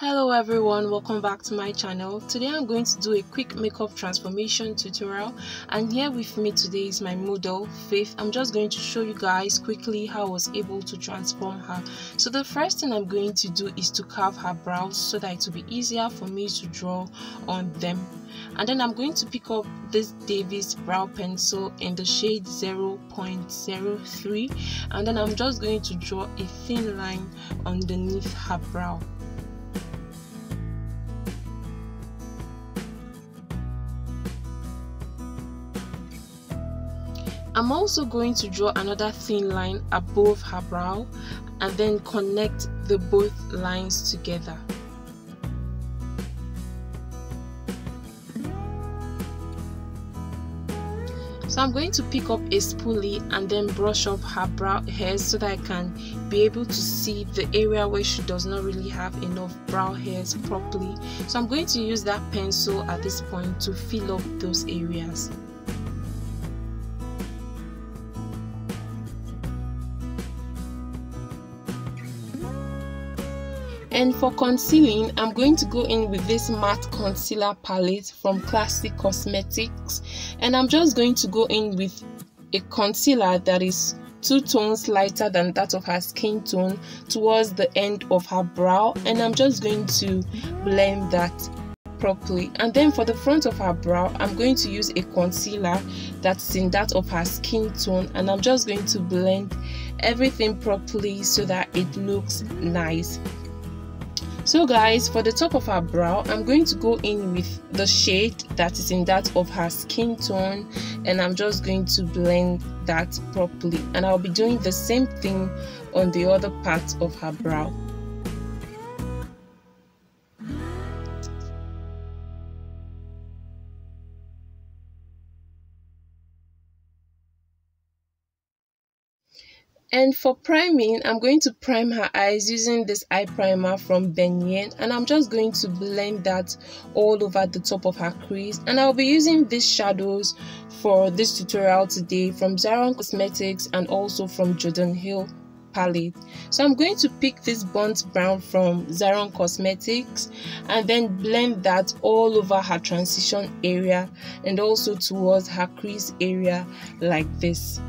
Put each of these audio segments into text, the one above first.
Hello everyone, welcome back to my channel. Today I'm going to do a quick makeup transformation tutorial, and here with me today is my model Faith. I'm just going to show you guys quickly how I was able to transform her. So the first thing I'm going to do is to carve her brows so that it will be easier for me to draw on them. And then I'm going to pick up this Davis brow pencil in the shade 0.03, and then I'm just going to draw a thin line underneath her brow. I'm also going to draw another thin line above her brow and then connect the both lines together. So I'm going to pick up a spoolie and then brush up her brow hairs so that I can be able to see the area where she does not really have enough brow hairs properly. So I'm going to use that pencil at this point to fill up those areas. And for concealing, I'm going to go in with this matte concealer palette from Classic Cosmetics, and I'm just going to go in with a concealer that is 2 tones lighter than that of her skin tone towards the end of her brow, and I'm just going to blend that properly. And then for the front of her brow, I'm going to use a concealer that's in that of her skin tone, and I'm just going to blend everything properly so that it looks nice. So guys, for the top of her brow, I'm going to go in with the shade that is in that of her skin tone, and I'm just going to blend that properly, and I'll be doing the same thing on the other part of her brow. And for priming, I'm going to prime her eyes using this eye primer from Benyen, and I'm just going to blend that all over the top of her crease. And I'll be using these shadows for this tutorial today from Zara Cosmetics and also from Jordan Hill palette. So I'm going to pick this burnt brown from Zara Cosmetics and then blend that all over her transition area and also towards her crease area like this.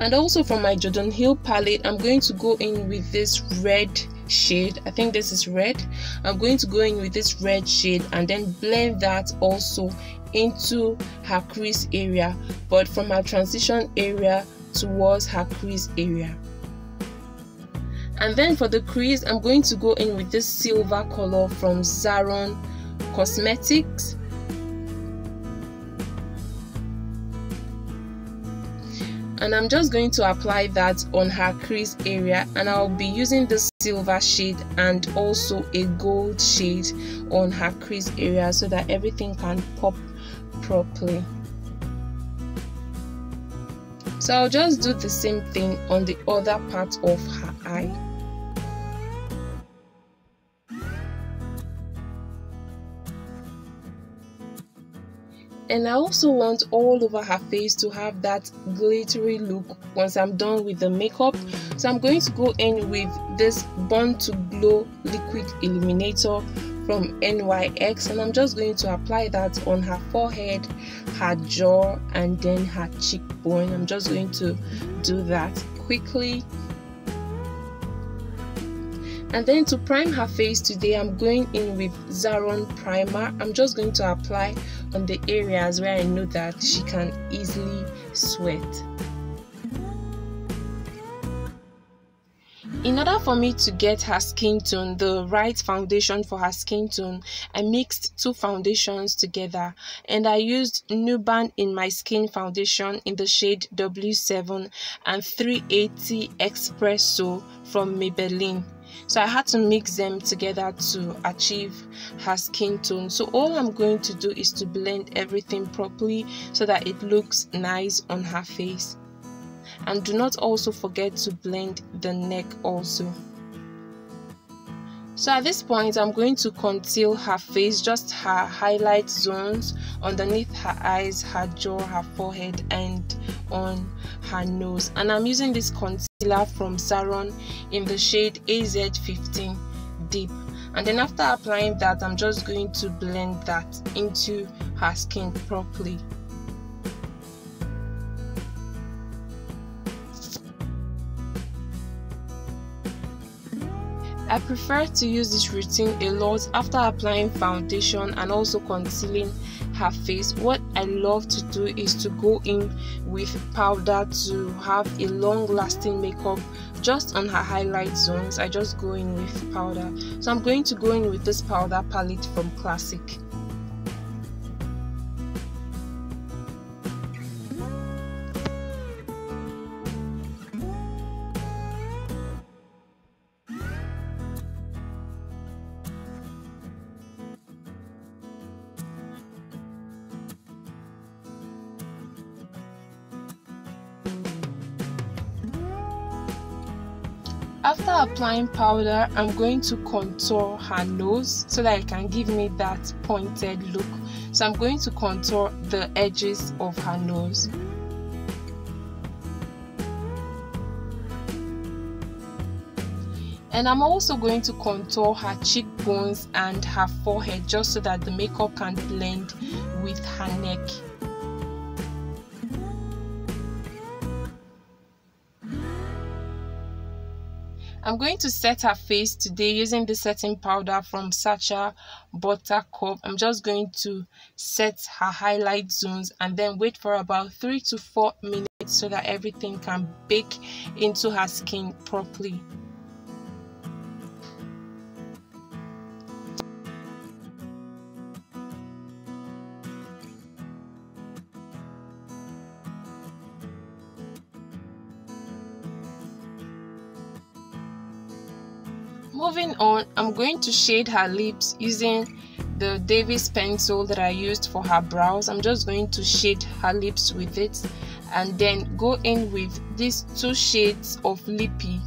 And also from my Jordan Hill palette, I'm going to go in with this red shade. I think this is red. I'm going to go in with this red shade and then blend that also into her crease area, but from her transition area towards her crease area. And then for the crease, I'm going to go in with this silver color from Zara Cosmetics. And I'm just going to apply that on her crease area, and I'll be using this silver shade and also a gold shade on her crease area so that everything can pop properly. So I'll just do the same thing on the other part of her eye. And I also want all over her face to have that glittery look once I'm done with the makeup. So I'm going to go in with this Born to Glow liquid illuminator from NYX, and I'm just going to apply that on her forehead, her jaw, and then her cheekbone. I'm just going to do that quickly. And then to prime her face today, I'm going in with Zara primer. I'm just going to apply on the areas where I know that she can easily sweat. In order for me to get her skin tone, the right foundation for her skin tone, I mixed 2 foundations together, and I used Nuban in my skin foundation in the shade W7 and 380 Espresso from Maybelline. So I had to mix them together to achieve her skin tone. So all I'm going to do is to blend everything properly so that it looks nice on her face. And do not also forget to blend the neck also. So at this point, I'm going to conceal her face, just her highlight zones underneath her eyes, her jaw, her forehead, and on her nose, and I'm using this concealer from Saron in the shade AZ15 Deep. And then after applying that, I'm just going to blend that into her skin properly. I prefer to use this routine a lot after applying foundation and also concealing her face. What I love to do is to go in with powder to have a long lasting makeup just on her highlight zones. I just go in with powder. So I'm going to go in with this powder palette from Classic. After applying powder, I'm going to contour her nose so that it can give me that pointed look. So I'm going to contour the edges of her nose. And I'm also going to contour her cheekbones and her forehead just so that the makeup can blend with her neck. I'm going to set her face today using the setting powder from Sacha Buttercup. I'm just going to set her highlight zones and then wait for about 3 to 4 minutes so that everything can bake into her skin properly. Moving on, I'm going to shade her lips using the Davis pencil that I used for her brows. I'm just going to shade her lips with it and then go in with these 2 shades of lippy,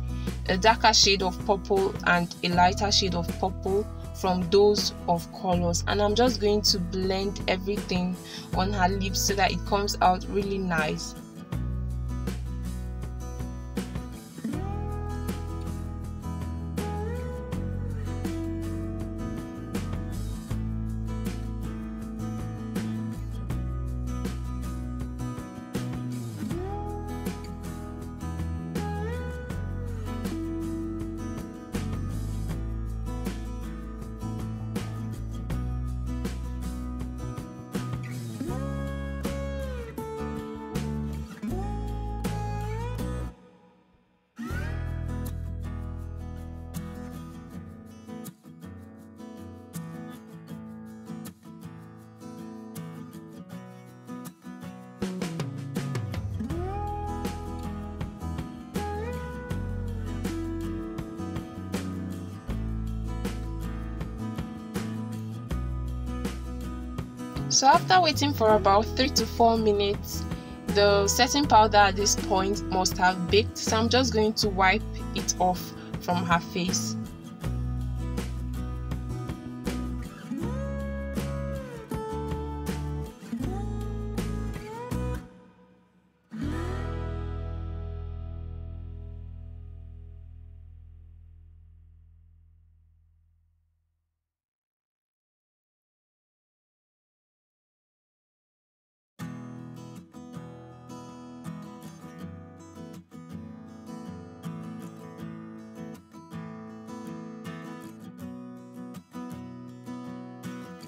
a darker shade of purple and a lighter shade of purple from Dose of Colors, and I'm just going to blend everything on her lips so that it comes out really nice. So after waiting for about 3 to 4 minutes, the setting powder at this point must have baked, so I'm just going to wipe it off from her face.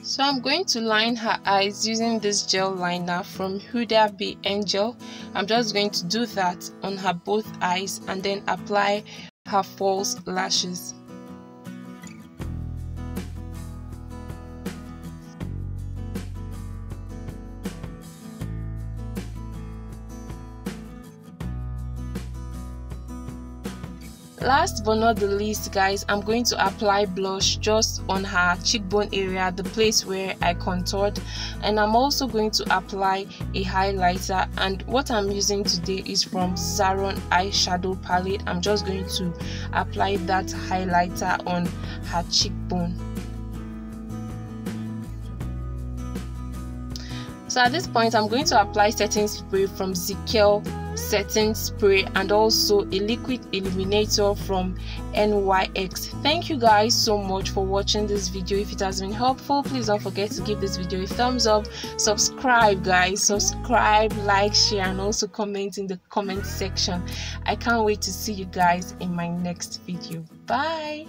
So I'm going to line her eyes using this gel liner from Huda Be Angel. I'm just going to do that on her both eyes and then apply her false lashes. Last but not the least, guys, I'm going to apply blush just on her cheekbone area, the place where I contoured, and I'm also going to apply a highlighter, and what I'm using today is from Saron eyeshadow palette. I'm just going to apply that highlighter on her cheekbone. So at this point, I'm going to apply setting spray from Zikel setting spray and also a liquid illuminator from NYX. Thank you guys so much for watching this video. If it has been helpful, please don't forget to give this video a thumbs up. Subscribe guys, subscribe, like, share, and also comment in the comment section. I can't wait to see you guys in my next video. Bye.